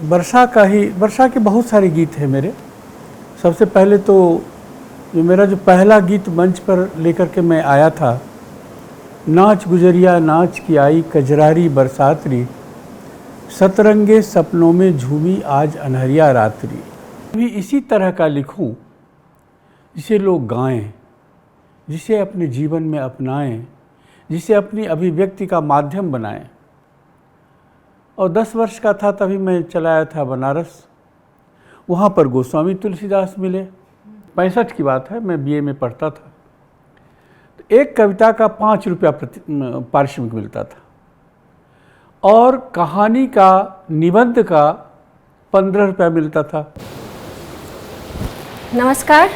वर्षा के बहुत सारे गीत हैं मेरे। सबसे पहले तो मेरा जो पहला गीत मंच पर लेकर के मैं आया था, नाच गुजरिया नाच की आई कजरारी बरसातरी, सतरंगे सपनों में झूमी आज अनहरिया रात्रि। भी इसी तरह का लिखूं जिसे लोग गाएं, जिसे अपने जीवन में अपनाएं, जिसे अपनी अभिव्यक्ति का माध्यम बनाएं। और 10 वर्ष का था तभी मैं चला आया था बनारस। वहाँ पर गोस्वामी तुलसीदास मिले। 65 की बात है, मैं बीए में पढ़ता था। तो एक कविता का 5 रुपया पारिश्रमिक मिलता था और कहानी का, निबंध का 15 रुपया मिलता था। नमस्कार,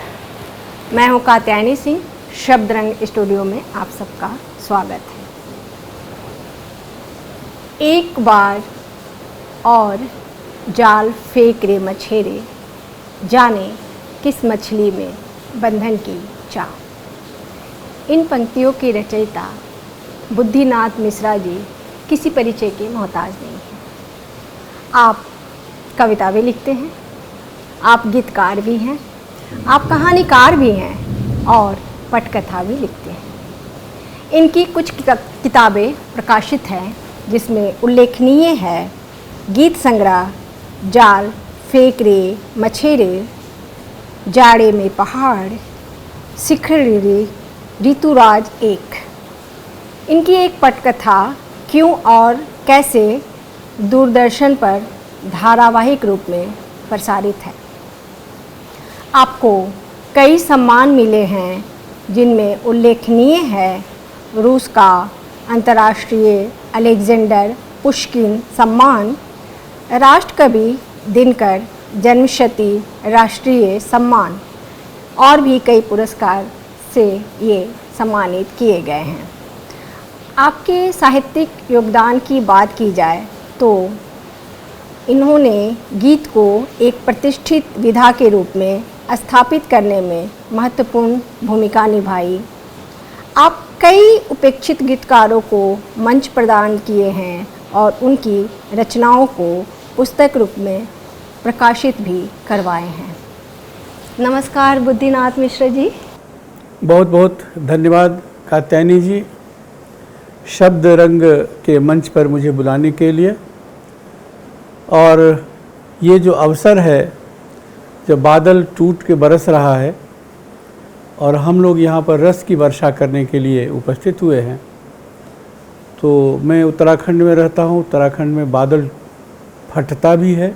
मैं हूँ कात्यायनी सिंह। शब्द रंग स्टूडियो में आप सबका स्वागत है। एक बार और जाल फेंक रे मछेरे, जाने किस मछली में बंधन की चाह। इन पंक्तियों के रचयिता बुद्धिनाथ मिश्रा जी किसी परिचय के मोहताज नहीं हैं। आप कविता भी लिखते हैं, आप गीतकार भी हैं, आप कहानीकार भी हैं और पटकथा भी लिखते हैं। इनकी कुछ किताबें प्रकाशित हैं, जिसमें उल्लेखनीय है गीत संग्रह जाल फेंक रे मछेरे, जाड़े में पहाड़, शिखर रे, ऋतुराज एक। इनकी एक पटकथा क्यों और कैसे दूरदर्शन पर धारावाहिक रूप में प्रसारित है। आपको कई सम्मान मिले हैं, जिनमें उल्लेखनीय है रूस का अंतर्राष्ट्रीय अलेक्जेंडर पुष्किन सम्मान, राष्ट्रकवि दिनकर जन्मशती राष्ट्रीय सम्मान और भी कई पुरस्कार से ये सम्मानित किए गए हैं। आपके साहित्यिक योगदान की बात की जाए तो इन्होंने गीत को एक प्रतिष्ठित विधा के रूप में स्थापित करने में महत्वपूर्ण भूमिका निभाई। आप कई उपेक्षित गीतकारों को मंच प्रदान किए हैं और उनकी रचनाओं को पुस्तक रूप में प्रकाशित भी करवाए हैं। नमस्कार बुद्धिनाथ मिश्रा जी। बहुत बहुत धन्यवाद कात्यायनी जी, शब्द रंग के मंच पर मुझे बुलाने के लिए। और ये जो अवसर है, जब बादल टूट के बरस रहा है और हम लोग यहाँ पर रस की वर्षा करने के लिए उपस्थित हुए हैं, तो मैं उत्तराखंड में रहता हूँ। उत्तराखंड में बादल फटता भी है,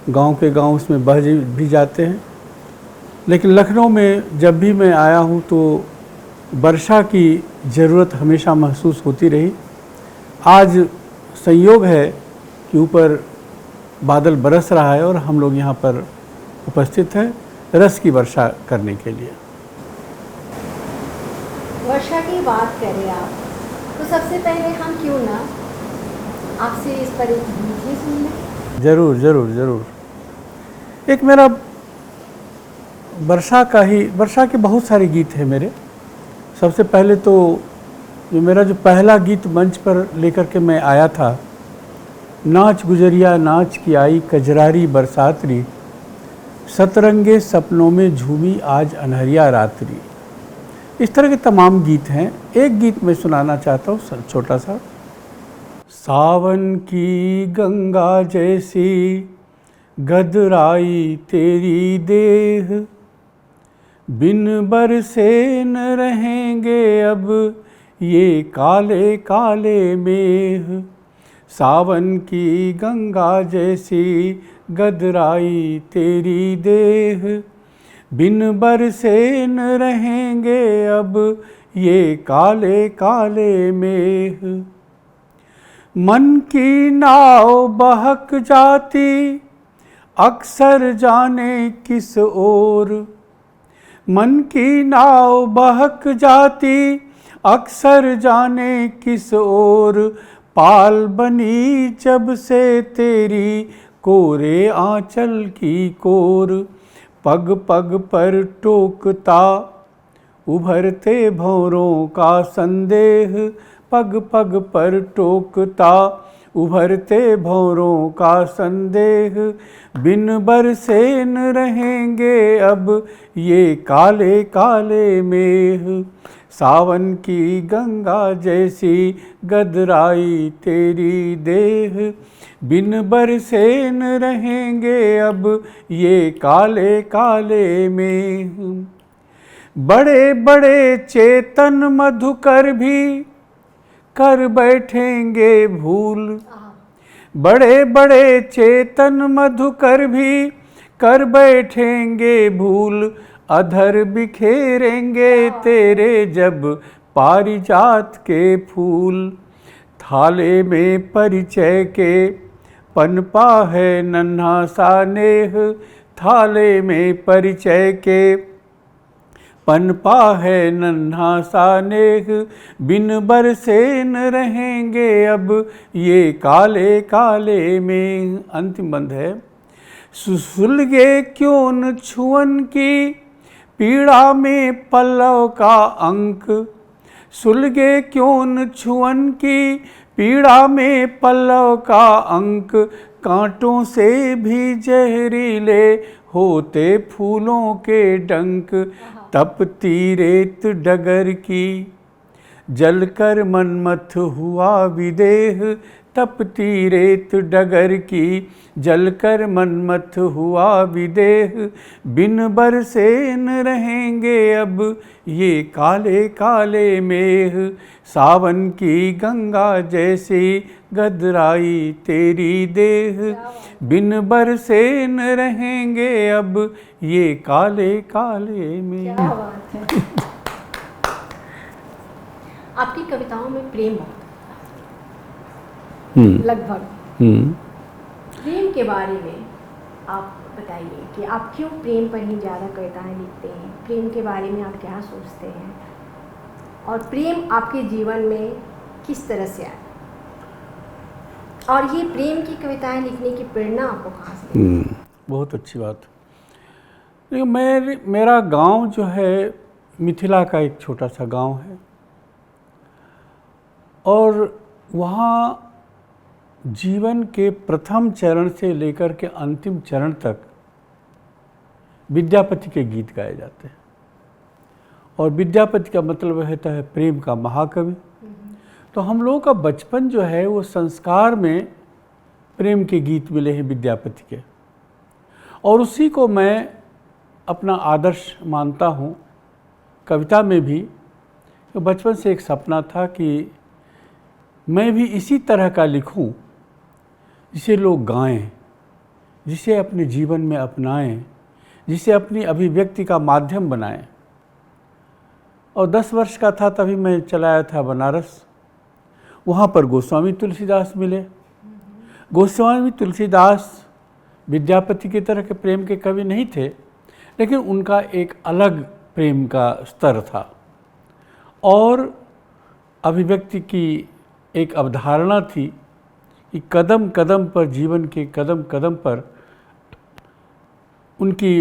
गांव के गांव उसमें बह भी जाते हैं। लेकिन लखनऊ में जब भी मैं आया हूँ तो वर्षा की ज़रूरत हमेशा महसूस होती रही। आज संयोग है कि ऊपर बादल बरस रहा है और हम लोग यहाँ पर उपस्थित हैं रस की वर्षा करने के लिए। वर्षा की बात करें आप, तो सबसे पहले हम क्यों ना आपसे इस पर एक गीत ही सुन लें। ज़रूर ज़रूर ज़रूर। एक मेरा वर्षा के बहुत सारे गीत हैं मेरे। सबसे पहले तो मेरा जो पहला गीत मंच पर लेकर के मैं आया था, नाच गुजरिया नाच की आई कजरारी बरसातरी, सतरंगे सपनों में झूमी आज अनहरिया रात्रि। इस तरह के तमाम गीत हैं। एक गीत मैं सुनाना चाहता हूँ छोटा सा। सावन की गंगा जैसी गदराई तेरी देह, बिन बरसे न रहेंगे अब ये काले काले मेघ। सावन की गंगा जैसी गदराई तेरी देह, बिन बरसे न रहेंगे अब ये काले काले मेघ। मन की नाव बहक जाती अक्सर जाने किस ओर, मन की नाव बहक जाती अक्सर जाने किस ओर, पाल बनी जब से तेरी कोरे आंचल की कोर। पग पग पर टोकता उभरते भंवरों का संदेह, पग पग पर टोकता उभरते भंवरों का संदेह, बिन बरसे न रहेंगे अब ये काले काले मेघ। सावन की गंगा जैसी गदराई तेरी देह, बिन बरसे न रहेंगे अब ये काले काले मेघ। बड़े बड़े चेतन मधुकर भी कर बैठेंगे भूल, बड़े बड़े चेतन मधुकर भी कर बैठेंगे भूल। अधर बिखेरेंगे तेरे जब पारिजात के फूल। थाले में परिचय के पनपा है नन्हा सा नेह, थाले में परिचय के पनपा है नन्हा सा नेह, बिन बरसे न रहेंगे अब ये काले काले में। अंतिम बंद है। सुलगे क्यों न छुअन की पीड़ा में पल्लव का अंक, सुलगे क्यों न छुअन की पीड़ा में पल्लव का अंक। कांटों से भी जहरीले होते फूलों के डंक। तपती रेत डगर की जलकर मनमथ हुआ विदेह, तपती रेत डगर की जलकर मनमथ हुआ विदेह। बिन बरसे न रहेंगे अब ये काले काले मेघ। सावन की गंगा जैसी गदराई तेरी देह, बिन बरसे न रहेंगे अब ये काले काले मेघ। क्या बात है। आपकी कविताओं में प्रेम बहुत लगभग। प्रेम के बारे में आप बताइए कि आप क्यों प्रेम पर ही ज़्यादा कविताएं लिखते हैं, प्रेम के बारे में आप क्या सोचते हैं और प्रेम आपके जीवन में किस तरह से आया, और ये प्रेम की कविताएं लिखने की प्रेरणा आपको कहाँ से मिली? बहुत अच्छी बात। मेरा गांव जो है मिथिला का एक छोटा सा गांव है, और वहाँ जीवन के प्रथम चरण से लेकर के अंतिम चरण तक विद्यापति के गीत गाए जाते हैं। और विद्यापति का मतलब होता है प्रेम का महाकवि। तो हम लोगों का बचपन जो है वो संस्कार में प्रेम के गीत मिले हैं विद्यापति के, और उसी को मैं अपना आदर्श मानता हूँ कविता में भी। तो बचपन से एक सपना था कि मैं भी इसी तरह का लिखूं जिसे लोग गाएं, जिसे अपने जीवन में अपनाएं, जिसे अपनी अभिव्यक्ति का माध्यम बनाएं। और 10 वर्ष का था तभी मैं चला आया था बनारस। वहाँ पर गोस्वामी तुलसीदास मिले। गोस्वामी तुलसीदास विद्यापति की तरह के प्रेम के कवि नहीं थे, लेकिन उनका एक अलग प्रेम का स्तर था और अभिव्यक्ति की एक अवधारणा थी कि कदम कदम पर, जीवन के कदम कदम पर उनकी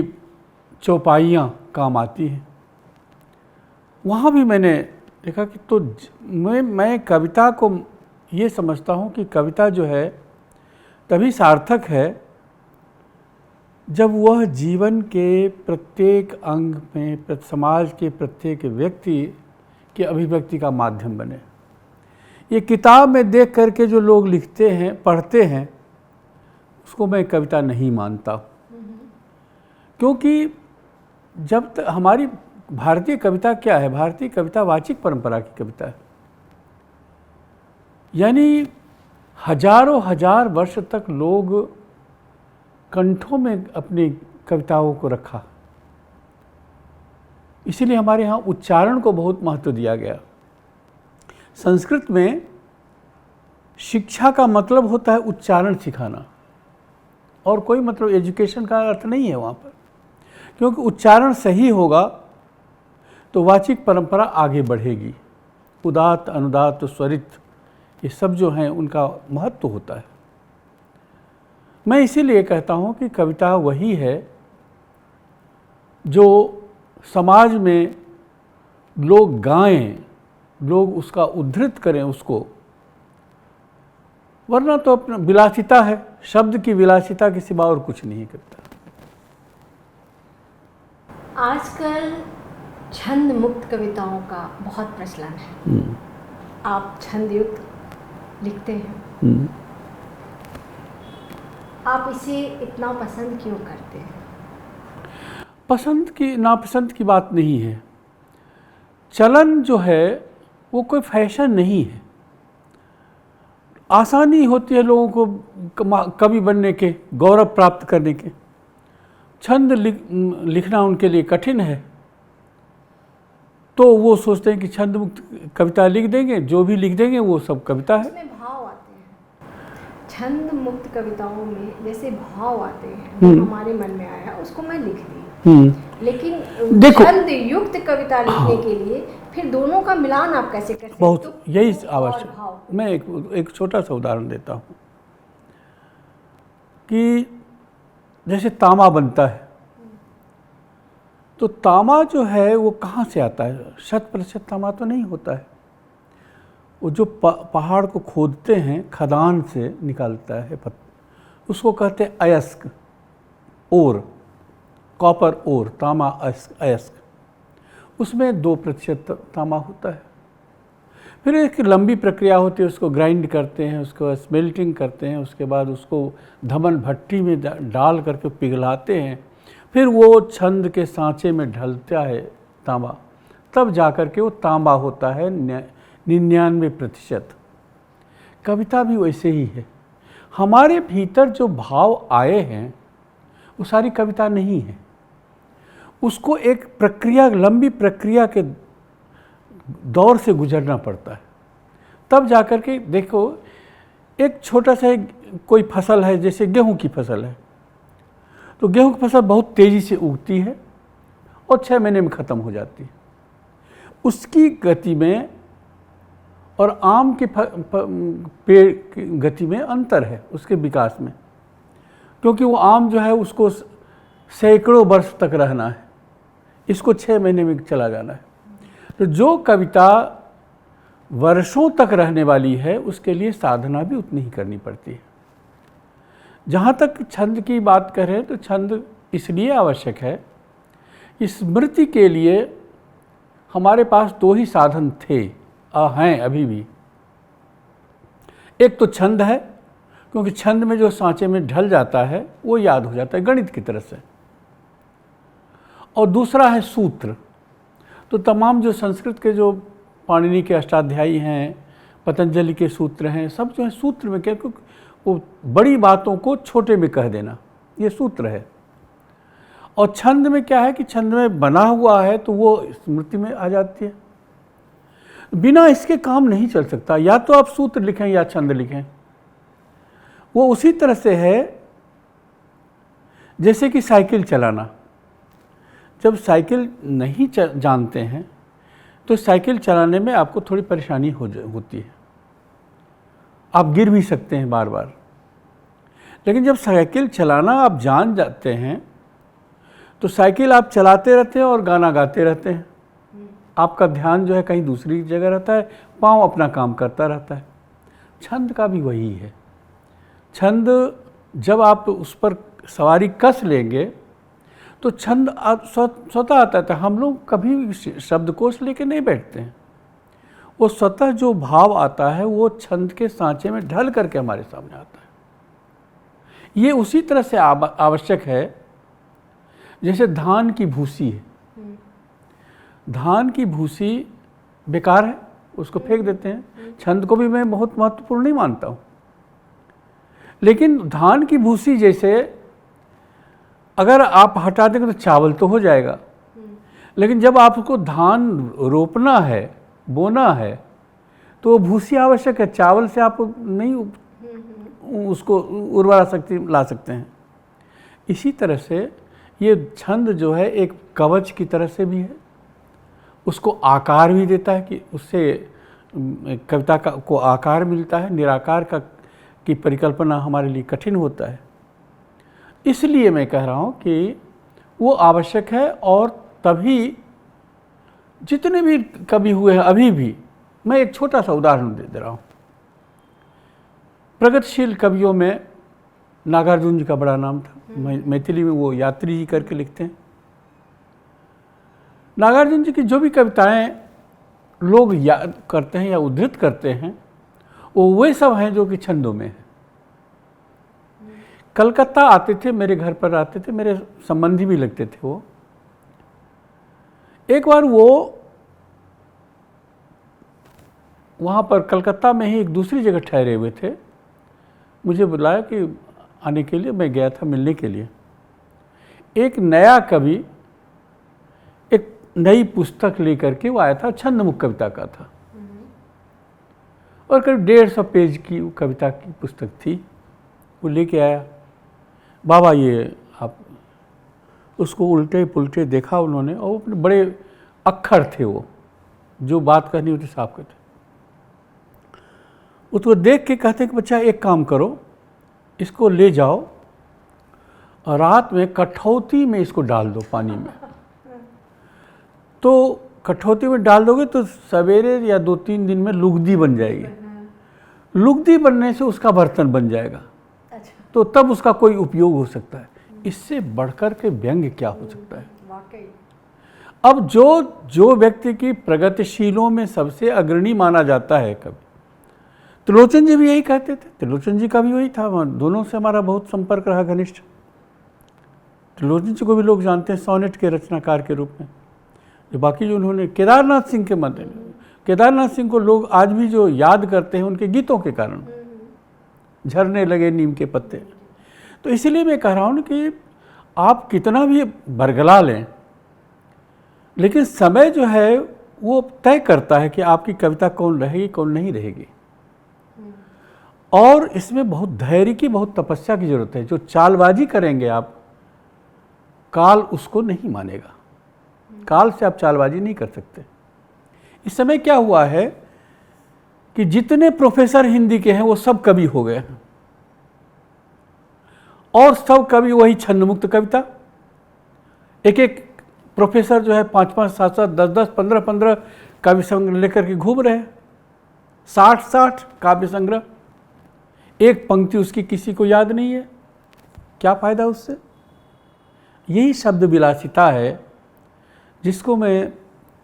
चौपाइयाँ काम आती हैं। वहाँ भी मैंने देखा कि तो मैं कविता को ये समझता हूँ कि कविता जो है तभी सार्थक है जब वह जीवन के प्रत्येक अंग में, समाज के प्रत्येक व्यक्ति की अभिव्यक्ति का माध्यम बने। ये किताब में देख करके जो लोग लिखते हैं, पढ़ते हैं, उसको मैं कविता नहीं मानता, क्योंकि जब तक हमारी भारतीय कविता क्या है, भारतीय कविता वाचिक परंपरा की कविता है। यानी हजारों हजार वर्ष तक लोग कंठों में अपनी कविताओं को रखा, इसीलिए हमारे यहाँ उच्चारण को बहुत महत्व दिया गया। संस्कृत में शिक्षा का मतलब होता है उच्चारण सिखाना, और कोई मतलब एजुकेशन का अर्थ नहीं है वहाँ पर, क्योंकि उच्चारण सही होगा तो वाचिक परंपरा आगे बढ़ेगी। उदात्त, अनुदात्त, स्वरित, ये सब जो हैं उनका महत्व होता है। मैं इसीलिए कहता हूँ कि कविता वही है जो समाज में लोग गाएं, लोग उसका उद्धृत करें उसको, वरना तो अपना विलासिता है, शब्द की विलासिता के सिवा और कुछ नहीं करता। आजकल छंद मुक्त कविताओं का बहुत प्रचलन है। आप छंद युक्त लिखते हैं। आप इसे इतना पसंद क्यों करते हैं? पसंद की नापसंद की बात नहीं है। चलन जो है वो कोई फैशन नहीं है। आसानी होती है लोगों को कवि बनने के, गौरव प्राप्त करने के। छंद लिखना उनके लिए कठिन है, तो वो सोचते हैं कि छंद मुक्त कविता लिख देंगे, जो भी लिख देंगे वो सब कविता है। इसमें भाव आते हैं। छंद मुक्त कविताओं में जैसे भाव आते हैं, जो हमारे मन में आया उसको मैं लिख दी। लेकिन देखो, छंद युक्त कविता लिखने के लिए फिर दोनों का मिलान आप कैसे करते हैं? बहुत यही आवश्यक। मैं एक छोटा सा उदाहरण देता हूँ कि जैसे तांबा बनता है, तो तांबा जो है वो कहाँ से आता है? 100% तांबा तो नहीं होता है। वो जो पहाड़ को खोदते हैं, खदान से निकलता है उसको कहते हैं अयस्क, ओर, कॉपर ओर, तांबा अयस्क। उसमें 2% तांबा होता है। फिर एक लंबी प्रक्रिया होती है, उसको ग्राइंड करते हैं, उसको स्मेल्टिंग करते हैं, उसके बाद उसको धमन भट्टी में डाल करके पिघलाते हैं, फिर वो छंद के सांचे में ढलता है तांबा, तब जाकर के वो तांबा होता है 99%। कविता भी वैसे ही है। हमारे भीतर जो भाव आए हैं वो सारी कविता नहीं है। उसको एक प्रक्रिया, लंबी प्रक्रिया के दौर से गुजरना पड़ता है, तब जाकर के। देखो, एक छोटा सा कोई फसल है, जैसे गेहूं की फसल है, तो गेहूं की फसल बहुत तेज़ी से उगती है और 6 महीने में ख़त्म हो जाती है। उसकी गति में और आम के पेड़ की गति में अंतर है, उसके विकास में, क्योंकि वो आम जो है उसको सैकड़ों वर्ष तक रहना है, इसको 6 महीने में चला जाना है। तो जो कविता वर्षों तक रहने वाली है उसके लिए साधना भी उतनी ही करनी पड़ती है। जहाँ तक छंद की बात करें तो छंद इसलिए आवश्यक है, स्मृति के लिए हमारे पास 2 ही साधन थे, हैं अभी भी। एक तो छंद है, क्योंकि छंद में जो सांचे में ढल जाता है वो याद हो जाता है गणित की तरह से। और दूसरा है सूत्र। तो तमाम जो संस्कृत के जो पाणिनि के अष्टाध्यायी हैं, पतंजलि के सूत्र हैं, सब जो है सूत्र में क्या, क्योंकि वो बड़ी बातों को छोटे में कह देना, ये सूत्र है। और छंद में क्या है कि छंद में बना हुआ है तो वो स्मृति में आ जाती है। बिना इसके काम नहीं चल सकता। या तो आप सूत्र लिखें या छंद लिखें। वो उसी तरह से है जैसे कि साइकिल चलाना। जब साइकिल नहीं जानते हैं तो साइकिल चलाने में आपको थोड़ी परेशानी होती है, आप गिर भी सकते हैं बार बार। लेकिन जब साइकिल चलाना आप जान जाते हैं तो साइकिल आप चलाते रहते हैं और गाना गाते रहते हैं। आपका ध्यान जो है कहीं दूसरी जगह रहता है, पाँव अपना काम करता रहता है। छंद का भी वही है। छंद जब आप उस पर सवारी कस लेंगे तो छंद स्वतः आता है। हम लोग कभी शब्दकोश लेके नहीं बैठते हैं, वो स्वतः जो भाव आता है वो छंद के सांचे में ढल करके हमारे सामने आता है। ये उसी तरह से आवश्यक है जैसे धान की भूसी है। धान की भूसी बेकार है, उसको फेंक देते हैं। छंद को भी मैं बहुत महत्वपूर्ण नहीं मानता हूँ, लेकिन धान की भूसी जैसे अगर आप हटा देंगे तो चावल तो हो जाएगा, लेकिन जब आपको धान रोपना है, बोना है, तो भूसी आवश्यक है। चावल से आप नहीं उसको उर्वरा शक्ति ला सकते हैं। इसी तरह से ये छंद जो है एक कवच की तरह से भी है, उसको आकार भी देता है कि उससे कविता को आकार मिलता है। निराकार की परिकल्पना हमारे लिए कठिन होता है। इसलिए मैं कह रहा हूँ कि वो आवश्यक है। और तभी जितने भी कवि हुए हैं अभी भी, मैं एक छोटा सा उदाहरण दे रहा हूँ। प्रगतिशील कवियों में नागार्जुन जी का बड़ा नाम था। मैथिली में वो यात्री जी करके लिखते हैं। नागार्जुन जी की जो भी कविताएं लोग याद करते हैं या उद्धृत करते हैं वो वे सब हैं जो कि छंदों में हैं। कलकत्ता आते थे, मेरे घर पर आते थे, मेरे संबंधी भी लगते थे वो। एक बार वो वहाँ पर कलकत्ता में ही एक दूसरी जगह ठहरे हुए थे, मुझे बुलाया कि आने के लिए। मैं गया था मिलने के लिए। एक नया कवि एक नई पुस्तक लेकर के वो आया था, छंदमुक्त कविता का था और करीब 150 पेज की कविता की पुस्तक थी। वो लेके आया, बाबा ये आप। उसको उल्टे पुल्टे देखा उन्होंने और अपने बड़े अक्षर थे, वो जो बात कहनी होती साफ कहते। उसको देख के कहते कि बच्चा एक काम करो, इसको ले जाओ और रात में कठौती में इसको डाल दो पानी में। तो कठौती में डाल दोगे तो सवेरे या 2-3 दिन में लुगदी बन जाएगी। लुगदी बनने से उसका बर्तन बन जाएगा। तो तब उसका कोई उपयोग हो सकता है। इससे बढ़कर के व्यंग्य क्या हो सकता है। अब जो व्यक्ति की प्रगतिशीलों में सबसे अग्रणी माना जाता है कवि, त्रिलोचन जी भी यही कहते थे। त्रिलोचन जी का भी वही था, दोनों से हमारा बहुत संपर्क रहा घनिष्ठ। त्रिलोचन जी को भी लोग जानते हैं सोनेट के रचनाकार के रूप में। जो बाकी जो उन्होंने केदारनाथ सिंह के मध्य, केदारनाथ सिंह को लोग आज भी जो याद करते हैं उनके गीतों के कारण, झरने लगे नीम के पत्ते। तो इसीलिए मैं कह रहा हूँ कि आप कितना भी बरगला लें, लेकिन समय जो है वो तय करता है कि आपकी कविता कौन रहेगी कौन नहीं रहेगी। और इसमें बहुत धैर्य की, बहुत तपस्या की जरूरत है। जो चालबाजी करेंगे आप, काल उसको नहीं मानेगा। काल से आप चालबाजी नहीं कर सकते। इस समय क्या हुआ है कि जितने प्रोफेसर हिंदी के हैं वो सब कवि हो गए हैं और सब कवि वही छंदमुक्त कविता। एक एक प्रोफेसर जो है 5-5, 7-7, 10-10, 15-15 काव्य संग्रह लेकर के घूम रहे हैं। 60-60 काव्य संग्रह, एक पंक्ति उसकी किसी को याद नहीं है। क्या फायदा उससे। यही शब्द विलासिता है जिसको मैं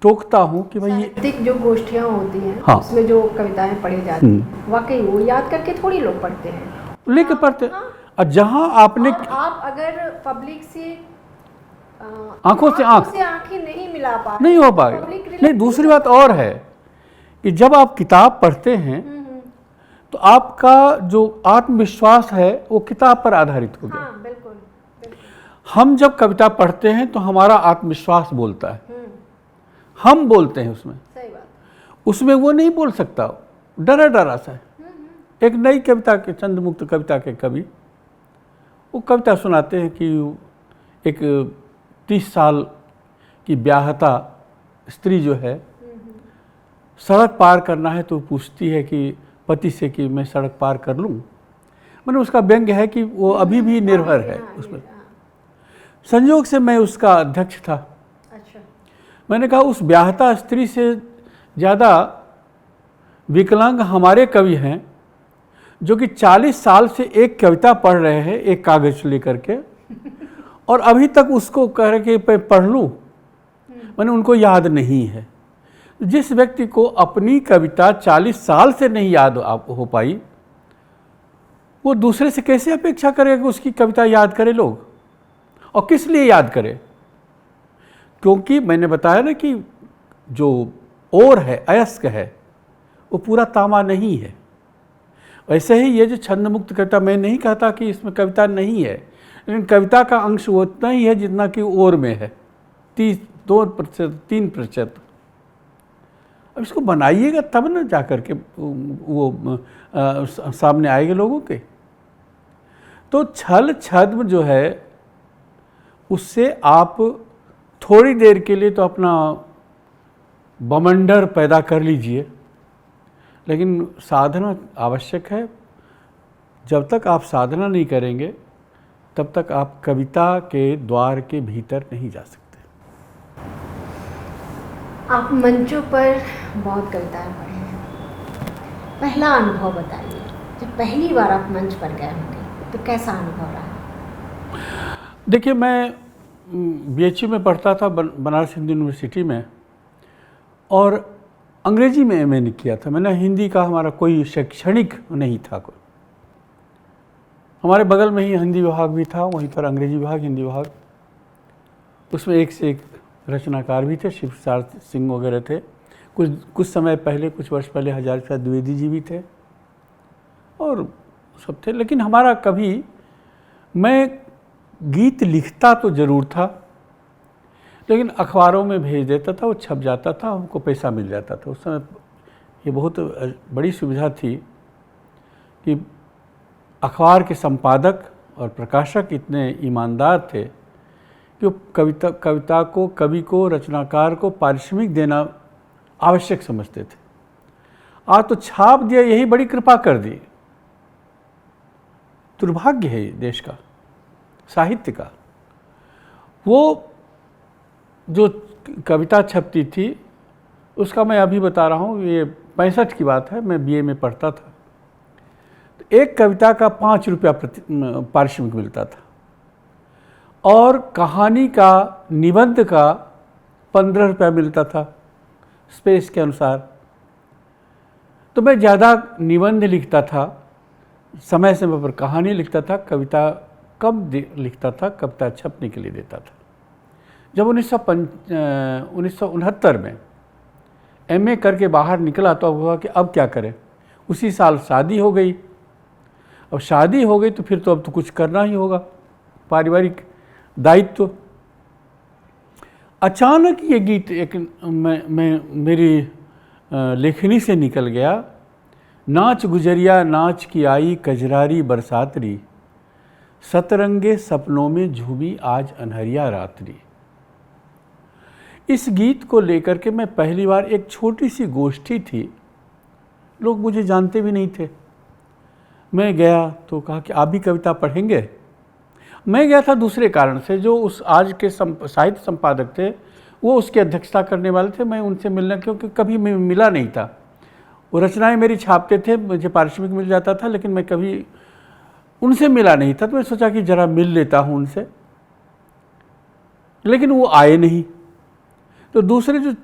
टोकता हूँ कि भाई साहित्यिक जो गोष्ठियाँ होती हैं, हाँ, उसमें जो कविताएं पढ़ी जाती हैं, वाकई वो याद करके थोड़ी लोग पढ़ते हैं, लेके पढ़ते। और जहाँ आपने आप अगर पब्लिक से आंखों से आंखें नहीं मिला पा, नहीं हो पाएगा। नहीं, दूसरी बात और है कि जब आप किताब पढ़ते हैं तो आपका जो आत्मविश्वास है वो किताब पर आधारित हो गया। हाँ, बिल्कुल। हम जब कविता पढ़ते हैं तो हमारा आत्मविश्वास बोलता है, हम बोलते हैं उसमें। सही बात। उसमें वो नहीं बोल सकता, डरा डरा सा है। एक नई कविता के, छंदमुक्त कविता के कवि वो कविता सुनाते हैं कि एक 30 साल की ब्याहता स्त्री जो है, सड़क पार करना है तो पूछती है कि पति से कि मैं सड़क पार कर लूँ। मैंने उसका व्यंग्य है कि वो अभी भी निर्भर है उसमें। संयोग से मैं उसका अध्यक्ष था। अच्छा। मैंने कहा उस ब्याहता स्त्री से ज़्यादा विकलांग हमारे कवि हैं जो कि 40 साल से एक कविता पढ़ रहे हैं, एक कागज लेकर के, और अभी तक उसको कह रहे कि मैं पढ़ लूँ। मैंने उनको याद नहीं है। जिस व्यक्ति को अपनी कविता 40 साल से नहीं याद हो पाई, वो दूसरे से कैसे अपेक्षा करेगा कि उसकी कविता याद करे लोग। और किस लिए याद करे। क्योंकि मैंने बताया ना कि जो ओर है, अयस्क है, वो पूरा तामा नहीं है। वैसे ही ये जो छंदमुक्त कविता, मैं नहीं कहता कि इसमें कविता नहीं है, लेकिन कविता का अंश वो उतना ही है जितना कि ओर में है, 2%, 3%। अब इसको बनाइएगा तब ना जा कर के वो सामने आएंगे लोगों के। तो छल छद्म जो है उससे आप थोड़ी देर के लिए तो अपना बमंडर पैदा कर लीजिए, लेकिन साधना आवश्यक है। जब तक आप साधना नहीं करेंगे तब तक आप कविता के द्वार के भीतर नहीं जा सकते। आप मंचों पर बहुत कविताएं पढ़ी हैं, पहला अनुभव बताइए। जब पहली बार आप मंच पर गए होंगे तो कैसा अनुभव रहा? देखिए, मैं बीएचयू में पढ़ता था, बनारस हिंदू यूनिवर्सिटी में, और अंग्रेजी में एमए नहीं किया था मैंने। हिंदी का हमारा कोई शैक्षणिक नहीं था कोई। हमारे बगल में ही हिंदी विभाग भी था, वहीं पर अंग्रेजी विभाग, हिंदी विभाग। उसमें एक से एक रचनाकार भी थे, शिव प्रसाद सिंह वगैरह थे। कुछ समय पहले, कुछ वर्ष पहले हजारी प्रसाद द्विवेदी जी भी थे और सब थे। लेकिन हमारा कभी, मैं गीत लिखता तो ज़रूर था, लेकिन अखबारों में भेज देता था, वो छप जाता था, हमको पैसा मिल जाता था। उस समय ये बहुत बड़ी सुविधा थी कि अखबार के संपादक और प्रकाशक इतने ईमानदार थे कि वो कविता को, कवि को, रचनाकार को पारिश्रमिक देना आवश्यक समझते थे। आज तो छाप दिया, यही बड़ी कृपा कर दी। दुर्भाग्य है देश का, साहित्य का। वो जो कविता छपती थी उसका मैं अभी बता रहा हूँ, ये 65 की बात है, मैं बीए में पढ़ता था। तो एक कविता का 5 रुपया पारिश्रमिक मिलता था, और कहानी का, निबंध का 15 रुपया मिलता था स्पेस के अनुसार। तो मैं ज़्यादा निबंध लिखता था, समय समय पर कहानी लिखता था, कविता कम लिखता था, कविता छपने के लिए देता था। जब 1969 में एमए करके बाहर निकला तो हुआ कि अब क्या करें। उसी साल शादी हो गई। अब शादी हो गई तो फिर तो अब तो कुछ करना ही होगा, पारिवारिक दायित्व। अचानक ये गीत एक मेरी लेखनी से निकल गया। नाच गुजरिया नाच की आई कजरारी बरसातरी, सतरंगे सपनों में झूमी आज अनहरिया रात्रि। इस गीत को लेकर के मैं पहली बार, एक छोटी सी गोष्ठी थी, लोग मुझे जानते भी नहीं थे। मैं गया तो कहा कि आप भी कविता पढ़ेंगे। मैं गया था दूसरे कारण से, जो उस आज के साहित्य संपादक थे वो उसकी अध्यक्षता करने वाले थे। मैं उनसे मिलना, क्योंकि कभी मैं मिला नहीं था। वो रचनाएं मेरी छापते थे, मुझे पारिश्रमिक मिल जाता था, लेकिन मैं कभी उनसे मिला नहीं था। तो मैं सोचा कि ज़रा मिल लेता हूँ उनसे, लेकिन वो आए नहीं। तो दूसरे जो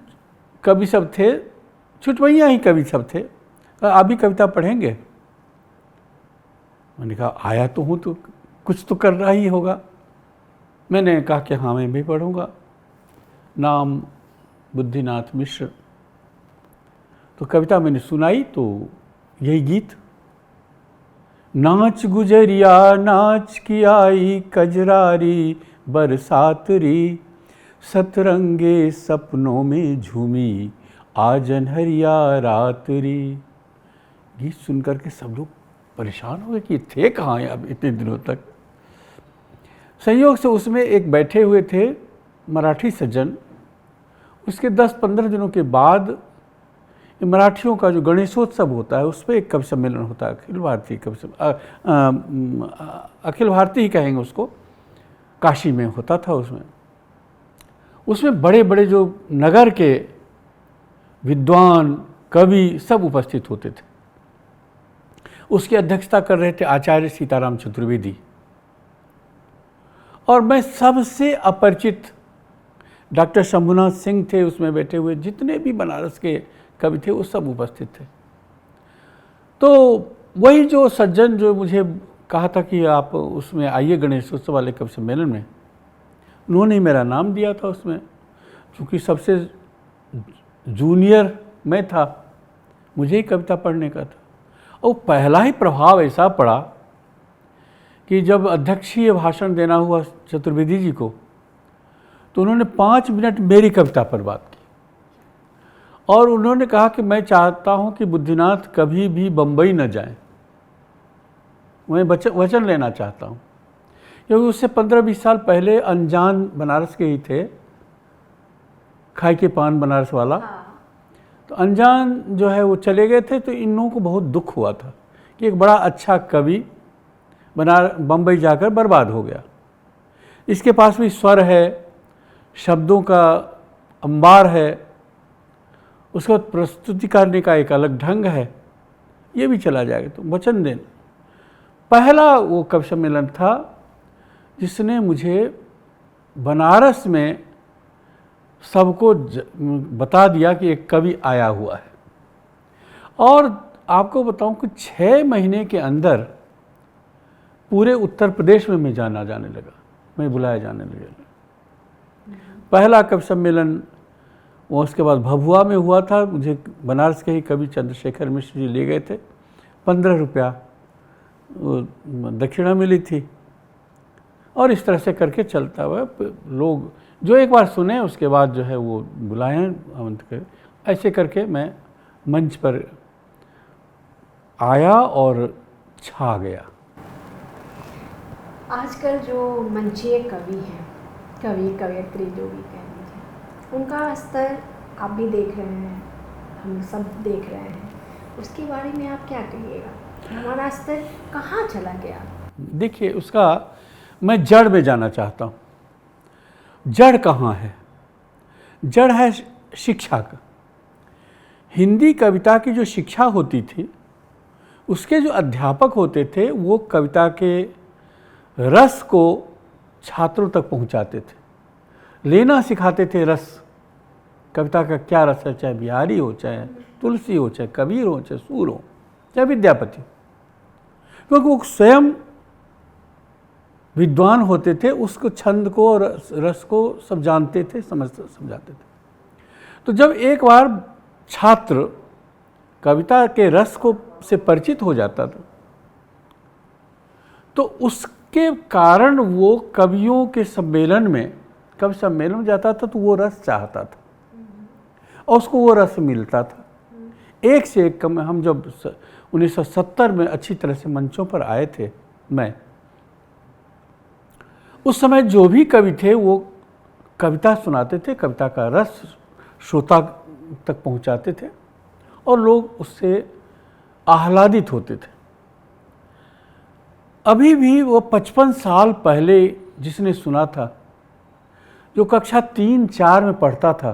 कवि सब थे, छुटवैया ही कवि सब थे, आप भी कविता पढ़ेंगे? मैंने कहा आया तो हूँ तो कुछ तो करना ही होगा। मैंने कहा कि हाँ मैं भी पढ़ूँगा। नाम बुद्धिनाथ मिश्र। तो कविता मैंने सुनाई तो यही गीत। नाच गुजरिया नाच की आई कजरारी बरसातरी, सतरंगे सपनों में झूमी आज अनहरिया रात्रि। गीत सुनकर के सब लोग परेशान हो गए कि थे कहाँ अब इतने दिनों तक। संयोग से उसमें एक बैठे हुए थे मराठी सज्जन। उसके 10-15 दिनों के बाद मराठियों का जो गणेशोत्सव होता है, उस पर एक कवि सम्मेलन होता है, अखिल भारतीय कवि अखिल भारतीय ही कहेंगे उसको, काशी में होता था। उसमें बड़े बड़े जो नगर के विद्वान, कवि सब उपस्थित होते थे। उसकी अध्यक्षता कर रहे थे आचार्य सीताराम चतुर्वेदी, और मैं सबसे अपरिचित डॉक्टर शंभुनाथ सिंह थे उसमें बैठे हुए। जितने भी बनारस के कवि थे वो सब उपस्थित थे। तो वही जो सज्जन जो मुझे कहा था कि आप उसमें आइए गणेशोत्सव वाले कवि सम्मेलन में, उन्होंने मेरा नाम दिया था उसमें। चूँकि सबसे जूनियर मैं था, मुझे ही कविता पढ़ने का था। और पहला ही प्रभाव ऐसा पड़ा कि जब अध्यक्षीय भाषण देना हुआ चतुर्वेदी जी को, तो उन्होंने 5 मिनट मेरी कविता पर बात की, और उन्होंने कहा कि मैं चाहता हूं कि बुद्धिनाथ कभी भी बम्बई न जाएं। मैं वचन लेना चाहता हूं, क्योंकि उससे 15-20 साल पहले अनजान बनारस के ही थे, खाई के पान बनारस वाला। तो अनजान जो है वो चले गए थे। तो इन लोगों को बहुत दुख हुआ था कि एक बड़ा अच्छा कवि बम्बई जाकर बर्बाद हो गया। इसके पास भी स्वर है, शब्दों का अंबार है, उसको प्रस्तुति करने का एक अलग ढंग है, ये भी चला जाएगा, तो वचन देना। पहला वो कवि सम्मेलन था जिसने मुझे बनारस में सबको बता दिया कि एक कवि आया हुआ है। और आपको बताऊं कि 6 महीने के अंदर पूरे उत्तर प्रदेश में मैं जाने लगा, मैं बुलाया जाने लगा। पहला कवि सम्मेलन वो उसके बाद भभुआ में हुआ था, मुझे बनारस के ही कवि चंद्रशेखर मिश्र जी ले गए थे, 15 रुपया दक्षिणा मिली थी। और इस तरह से करके चलता हुआ लोग जो एक बार सुने उसके बाद जो है वो बुलाए आमंत्रित कर, ऐसे करके मैं मंच पर आया और छा गया। आजकल जो मंचीय कवि हैं, कवि कवयित्री जो भी कह लीजिए, उनका स्तर आप भी देख रहे हैं, हम सब देख रहे हैं, उसके बारे में आप क्या कहिएगा? हमारा स्तर कहाँ चला गया? देखिए, उसका मैं जड़ में जाना चाहता हूँ। जड़ कहाँ है? जड़ है शिक्षा का। हिंदी कविता की जो शिक्षा होती थी, उसके जो अध्यापक होते थे वो कविता के रस को छात्रों तक पहुँचाते थे, लेना सिखाते थे। रस, कविता का क्या रस है, चाहे बिहारी हो, चाहे तुलसी हो, चाहे कबीर हो, चाहे सूर हो, चाहे विद्यापति, क्योंकि वो स्वयं विद्वान होते थे, उसको छंद को और रस को सब जानते थे, समझाते थे। तो जब एक बार छात्र कविता के रस को से परिचित हो जाता था, तो उसके कारण वो कवियों के सम्मेलन में, कवि सम्मेलन में जाता था तो वो रस चाहता था और उसको वो रस मिलता था। एक से एक कम। हम जब 1970 में अच्छी तरह से मंचों पर आए थे, मैं उस समय जो भी कवि थे वो कविता सुनाते थे, कविता का रस श्रोता तक पहुंचाते थे और लोग उससे आह्लादित होते थे। अभी भी वो 55 साल पहले जिसने सुना था, जो कक्षा 3-4 में पढ़ता था,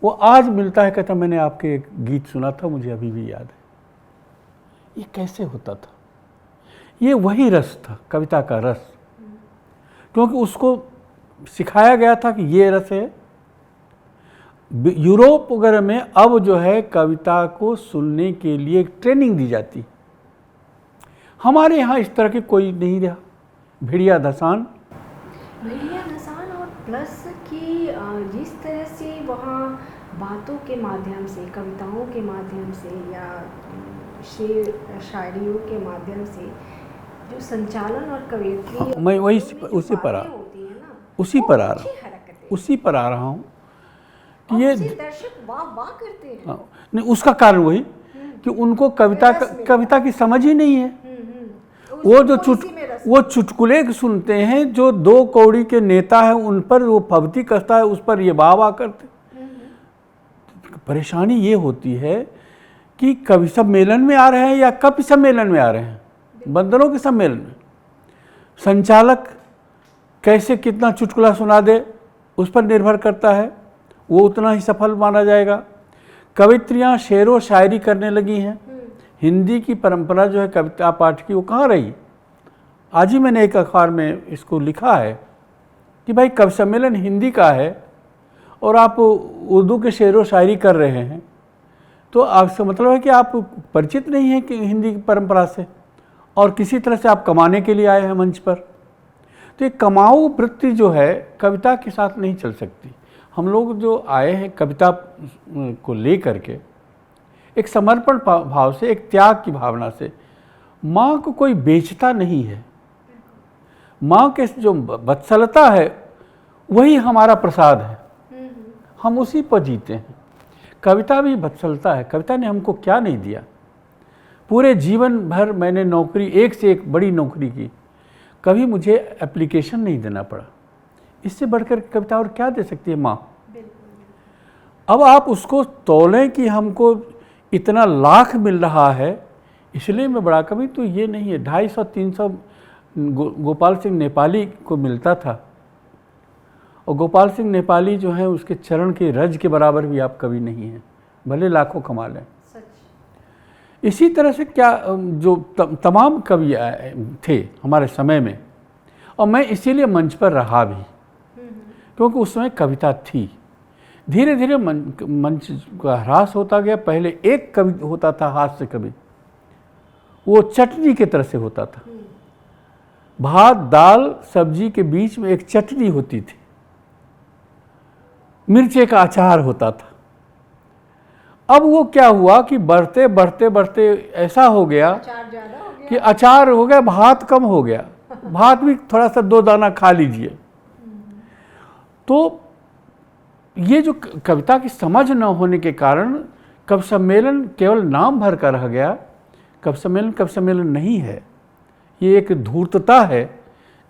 वो आज मिलता है, कहता मैंने आपके एक गीत सुना था, मुझे अभी भी याद है। ये कैसे होता था? ये वही रस था, कविता का रस, क्योंकि उसको सिखाया गया था कि ये रस है। यूरोप वगैरह में अब जो है कविता को सुनने के लिए ट्रेनिंग दी जाती, हमारे यहाँ इस तरह के कोई नहीं रहा। भेड़िया धसान और प्लस कि जिस तरह से वहाँ बातों के माध्यम से, कविताओं के माध्यम से या शेर शायरियों के माध्यम से जो संचालन और कवियत्री, मैं वही उसी पर आ रहा हूँ कि ये दर्शक वाह वाह करते हैं। नहीं, उसका कारण वही कि उनको कविता की समझ ही नहीं है। वो चुटकुले सुनते हैं, जो 2 कौड़ी के नेता हैं उन पर वो फबती कसता है, उस पर ये वाह वाह करते। परेशानी ये होती है कि कवि सम्मेलन में आ रहे हैं या कवि सम्मेलन में आ रहे हैं, बंदरों के सम्मेलन में संचालक कैसे कितना चुटकुला सुना दे उस पर निर्भर करता है, वो उतना ही सफल माना जाएगा। कवित्रियाँ शेर व शायरी करने लगी हैं। हिंदी की परंपरा जो है कविता पाठ की, वो कहाँ रही? आज ही मैंने एक अखबार में इसको लिखा है कि भाई कवि सम्मेलन हिंदी का है और आप उर्दू के शेर व शायरी कर रहे हैं, तो आपसे मतलब है कि आप परिचित नहीं हैं कि हिंदी की परंपरा से, और किसी तरह से आप कमाने के लिए आए हैं मंच पर। तो ये कमाऊ वृत्ति जो है कविता के साथ नहीं चल सकती। हम लोग जो आए हैं कविता को ले करके एक समर्पण भाव से, एक त्याग की भावना से, माँ को कोई बेचता नहीं है। माँ के जो वत्सलता है वही हमारा प्रसाद है, हम उसी पर जीते हैं। कविता भी वत्सलता है। कविता ने हमको क्या नहीं दिया? पूरे जीवन भर मैंने नौकरी, एक से एक बड़ी नौकरी की, कभी मुझे एप्लीकेशन नहीं देना पड़ा। इससे बढ़कर कविता और क्या दे सकती है माँ? अब आप उसको तौलें कि हमको इतना लाख मिल रहा है इसलिए मैं बड़ा कवि, तो ये नहीं है। 250-300 गोपाल सिंह नेपाली को मिलता था, और गोपाल सिंह नेपाली जो है उसके चरण के रज के बराबर भी आप कवि नहीं हैं, भले लाखों कमा लें। इसी तरह से क्या जो तमाम कवि थे हमारे समय में, और मैं इसीलिए मंच पर रहा भी, क्योंकि उस समय कविता थी। धीरे धीरे मंच का ह्रास होता गया। पहले एक कवि होता था, हास्य कवि, वो चटनी की तरह से होता था। भात दाल सब्जी के बीच में एक चटनी होती थी, मिर्चे का अचार होता था। अब वो क्या हुआ कि बढ़ते बढ़ते बढ़ते ऐसा हो गया कि अचार हो गया, भात कम हो गया। भात भी थोड़ा सा 2 दाना खा लीजिए। तो ये जो कविता की समझ न होने के कारण कवि सम्मेलन केवल नाम भर कर रह गया। कवि सम्मेलन नहीं है, ये एक धूर्तता है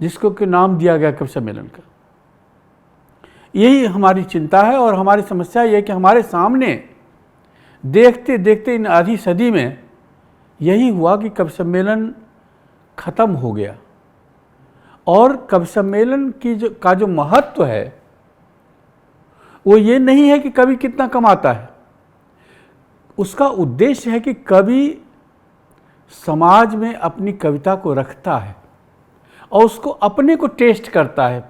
जिसको कि नाम दिया गया कवि सम्मेलन का। यही हमारी चिंता है और हमारी समस्या ये है कि हमारे सामने देखते देखते इन आधी सदी में यही हुआ कि कवि सम्मेलन खत्म हो गया। और कवि सम्मेलन की का जो महत्व है वो ये नहीं है कि कवि कितना कमाता है। उसका उद्देश्य है कि कवि समाज में अपनी कविता को रखता है और उसको अपने को टेस्ट करता है,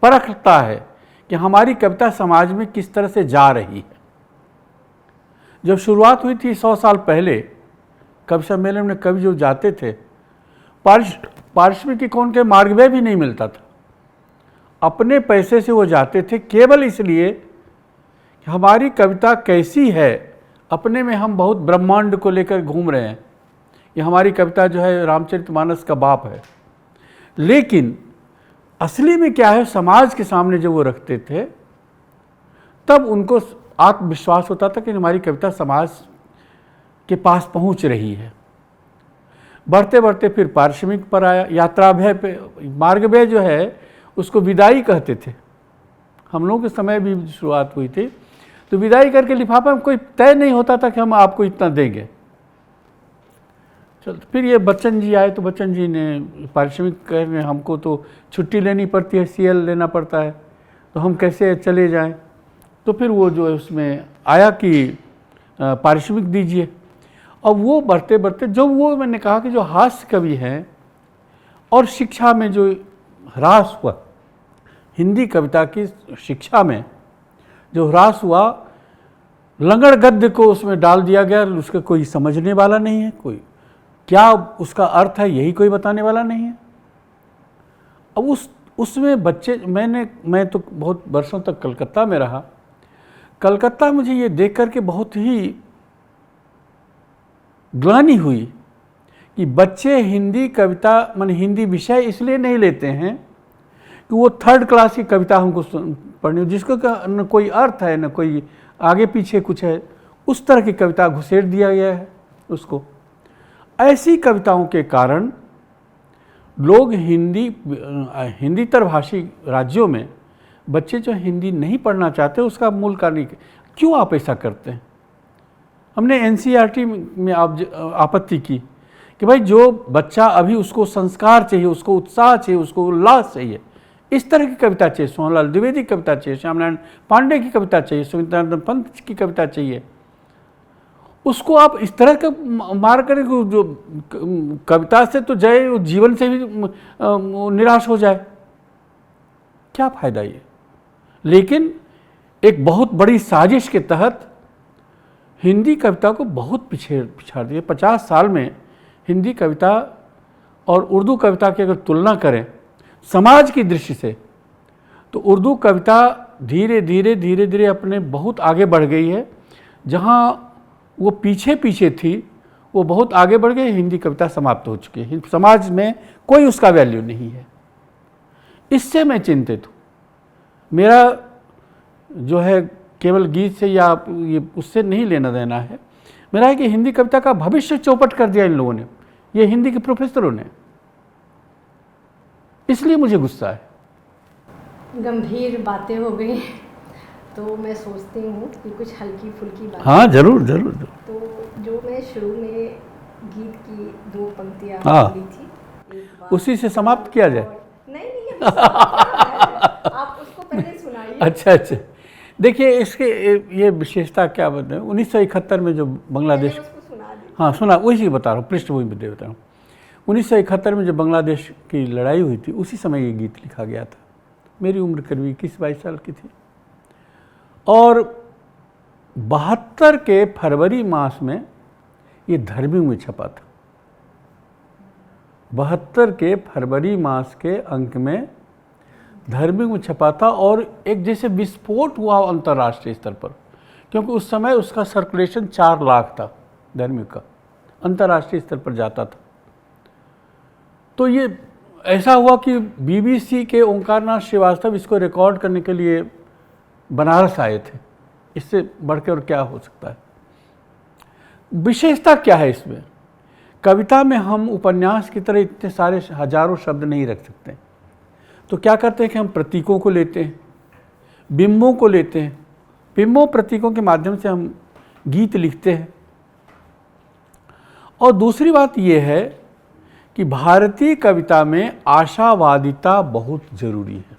परखता है कि हमारी कविता समाज में किस तरह से जा रही है। जब शुरुआत हुई थी 100 साल पहले, कवि सम्मेलन में कवि जो जाते थे, पारिश्रमिक कौन के मार्गव्यय भी नहीं मिलता था। अपने पैसे से वो जाते थे, केवल इसलिए कि हमारी कविता कैसी है। अपने में हम बहुत ब्रह्मांड को लेकर घूम रहे हैं, ये हमारी कविता जो है रामचरितमानस का बाप है। लेकिन असली में क्या है, समाज के सामने जब वो रखते थे तब उनको आत्मविश्वास होता था कि हमारी कविता समाज के पास पहुंच रही है। बढ़ते बढ़ते फिर पारिश्रमिक पर आया, यात्राभय पे। मार्गव्यय जो है उसको विदाई कहते थे। हम लोगों के समय भी शुरुआत हुई थी तो विदाई करके लिफाफा में कोई तय नहीं होता था कि हम आपको इतना देंगे। चल, फिर ये बच्चन जी आए तो बच्चन जी ने पारिश्रमिक कहने, हमको तो छुट्टी लेनी पड़ती है, CL लेना पड़ता है, तो हम कैसे चले जाएं। तो फिर वो जो है उसमें आया कि पारिश्रमिक दीजिए। और वो बढ़ते बढ़ते जो वो मैंने कहा कि जो हास्य कवि हैं और शिक्षा में जो ह्रास हुआ, हिंदी कविता की शिक्षा में जो ह्रास हुआ, लंगड़ गद्य को उसमें डाल दिया गया। उसका कोई समझने वाला नहीं है, कोई क्या उसका अर्थ है यही कोई बताने वाला नहीं है। अब उसमें बच्चे, मैं तो बहुत वर्षों तक कलकत्ता में रहा। कलकत्ता मुझे ये देख कर के बहुत ही ग्लानि हुई कि बच्चे हिंदी कविता माने हिंदी विषय इसलिए नहीं लेते हैं कि वो 3rd क्लास की कविता हमको पढ़नी, जिसको न कोई अर्थ है न कोई आगे पीछे कुछ है, उस तरह की कविता घुसेड़ दिया गया है उसको। ऐसी कविताओं के कारण लोग हिंदीतर भाषी राज्यों में बच्चे जो हिंदी नहीं पढ़ना चाहते, उसका मूल कारण क्यों आप ऐसा करते हैं। हमने NCERT में आपत्ति की कि भाई जो बच्चा अभी उसको संस्कार चाहिए, उसको उत्साह चाहिए, उसको उल्लास चाहिए, इस तरह की कविता चाहिए। सोहनलाल द्विवेदी की कविता चाहिए, श्यामनारायण पांडे की कविता चाहिए, सुमित्रानंद पंत की कविता चाहिए। उसको आप इस तरह का मार करें कि जो कविता से तो जाए, जीवन से भी निराश हो जाए, क्या फायदा ये। लेकिन एक बहुत बड़ी साजिश के तहत हिंदी कविता को बहुत पिछाड़ दिया। 50 साल में हिंदी कविता और उर्दू कविता की अगर तुलना करें समाज की दृष्टि से, तो उर्दू कविता धीरे धीरे अपने बहुत आगे बढ़ गई है। जहाँ वो पीछे थी वो बहुत आगे बढ़ गई। हिंदी कविता समाप्त हो चुकी है, समाज में कोई उसका वैल्यू नहीं है। इससे मैं चिंतित हूँ। मेरा जो है केवल गीत से या ये उससे नहीं लेना देना है। मेरा है कि हिंदी कविता का भविष्य चौपट कर दिया इन लोगों ने, ये हिंदी के प्रोफेसरों ने। इसलिए मुझे गुस्सा है। गंभीर बातें हो गई तो मैं सोचती हूँ कि कुछ हल्की फुल्की बात। हाँ जरूर। तो जो मैं शुरू में गीत की 2 पंक्तियाँ बोली थी, उसी से समाप्त किया जाए। नहीं आप उसको पहले सुनाइए। अच्छा। देखिए इसके ये विशेषता क्या बताएं। 1971 में जो बांग्लादेश, हाँ सुना, वही बता रहा हूँ, पृष्ठभूमि बता रहा हूँ। 1971 में जब बांग्लादेश की लड़ाई हुई थी, उसी समय ये गीत लिखा गया था। मेरी उम्र करीब 21-22 साल की थी। और 72 के फरवरी मास में ये धर्मियों में छपा था। 72 के फरवरी मास के अंक में धर्मियों में छपा था, और एक जैसे विस्फोट हुआ अंतर्राष्ट्रीय स्तर पर, क्योंकि उस समय उसका सर्कुलेशन 4 लाख था, धर्मियों का अंतर्राष्ट्रीय स्तर पर जाता था। तो ये ऐसा हुआ कि BBC के ओंकारनाथ श्रीवास्तव इसको रिकॉर्ड करने के लिए बनारस आए थे। इससे बढ़कर और क्या हो सकता है। विशेषता क्या है इसमें? कविता में हम उपन्यास की तरह इतने सारे हजारों शब्द नहीं रख सकते। तो क्या करते हैं कि हम प्रतीकों को लेते हैं, बिंबों को लेते हैं, बिंबों प्रतीकों के माध्यम से हम गीत लिखते हैं। और दूसरी बात यह है कि भारतीय कविता में आशावादिता बहुत जरूरी है।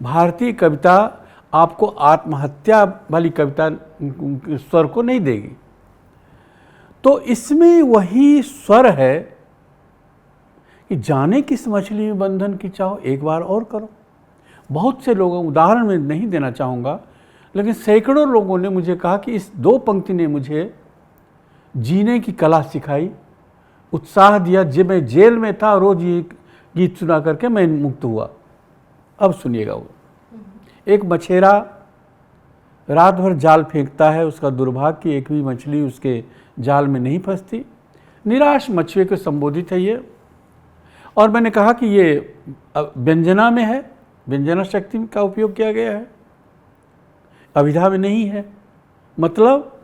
भारतीय कविता आपको आत्महत्या वाली कविता स्वर को नहीं देगी। तो इसमें वही स्वर है कि जाने किस मछली में बंधन की चाहो, एक बार और करो। बहुत से लोगों, उदाहरण में नहीं देना चाहूँगा, लेकिन सैकड़ों लोगों ने मुझे कहा कि इस 2 पंक्ति ने मुझे जीने की कला सिखाई, उत्साह दिया। जब मैं जेल में था, रोज ये गीत सुना करके मैं मुक्त हुआ। अब सुनिएगा। वो एक मछेरा रात भर जाल फेंकता है, उसका दुर्भाग्य कि एक भी मछली उसके जाल में नहीं फंसती। निराश मछुए को संबोधित है ये। और मैंने कहा कि ये व्यंजना में है, व्यंजना शक्ति का उपयोग किया गया है, अभिधा में नहीं है। मतलब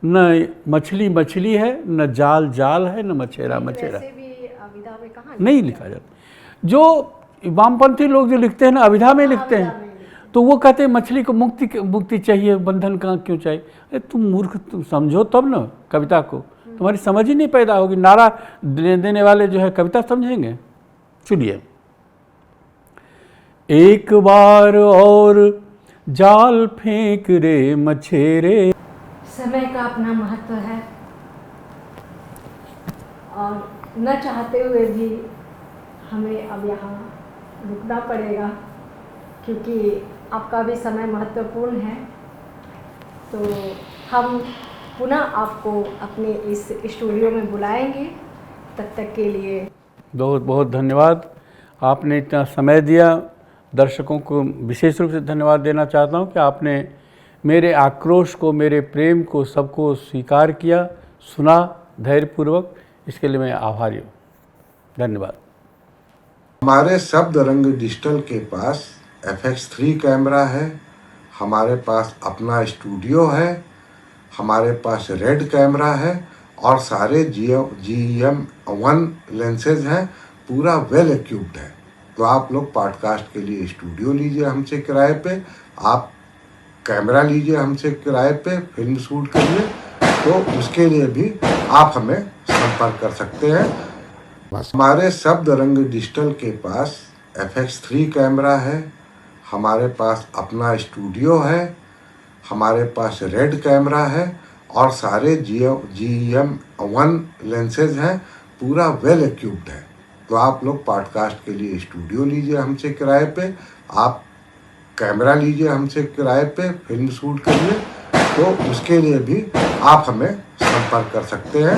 न मछली मछली है, न जाल जाल है, न मछेरा मछेरा। वैसे भी अभिधा में कहाँ नहीं लिखा जाता। जो वामपंथी लोग जो लिखते हैं ना, अभिधा में लिखते हैं, तो वो कहते हैं मछली को मुक्ति चाहिए, बंधन कहाँ क्यों चाहिए। अरे तुम मूर्ख, तुम समझो तब ना कविता को, तुम्हारी समझ ही नहीं पैदा होगी। नारा देने वाले जो है कविता समझेंगे। सुनिए। एक बार और जाल फेंक रे मछेरे। समय का अपना महत्व है, और न चाहते हुए भी हमें अब यहाँ रुकना पड़ेगा, क्योंकि आपका भी समय महत्वपूर्ण है। तो हम पुनः आपको अपने इस स्टूडियो में बुलाएंगे। तब तक के लिए बहुत बहुत धन्यवाद। आपने इतना समय दिया। दर्शकों को विशेष रूप से धन्यवाद देना चाहता हूँ कि आपने मेरे आक्रोश को, मेरे प्रेम को, सबको स्वीकार किया, सुना धैर्यपूर्वक। इसके लिए मैं आभारी हूँ। धन्यवाद। हमारे शब्द रंग डिजिटल के पास FX3 कैमरा है, हमारे पास अपना स्टूडियो है, हमारे पास रेड कैमरा है, और सारे GM1 लेंसेज हैं। पूरा वेल इक्विप्ड है। तो आप लोग पॉडकास्ट के लिए स्टूडियो लीजिए हमसे किराए पे, आप कैमरा लीजिए हमसे किराए पे फिल्म शूट के लिए, तो उसके लिए भी आप हमें संपर्क कर सकते हैं। हमारे शब्द रंग डिजिटल के पास FX3 कैमरा है, हमारे पास अपना स्टूडियो है, हमारे पास रेड कैमरा है, और सारे GM1 लेंसेज हैं। पूरा वेल इक्विप्ड है। तो आप लोग पॉडकास्ट के लिए स्टूडियो लीजिए हमसे किराए पे, आप कैमरा लीजिए हमसे किराए पे फिल्म शूट के लिए, तो उसके लिए भी आप हमें संपर्क कर सकते हैं।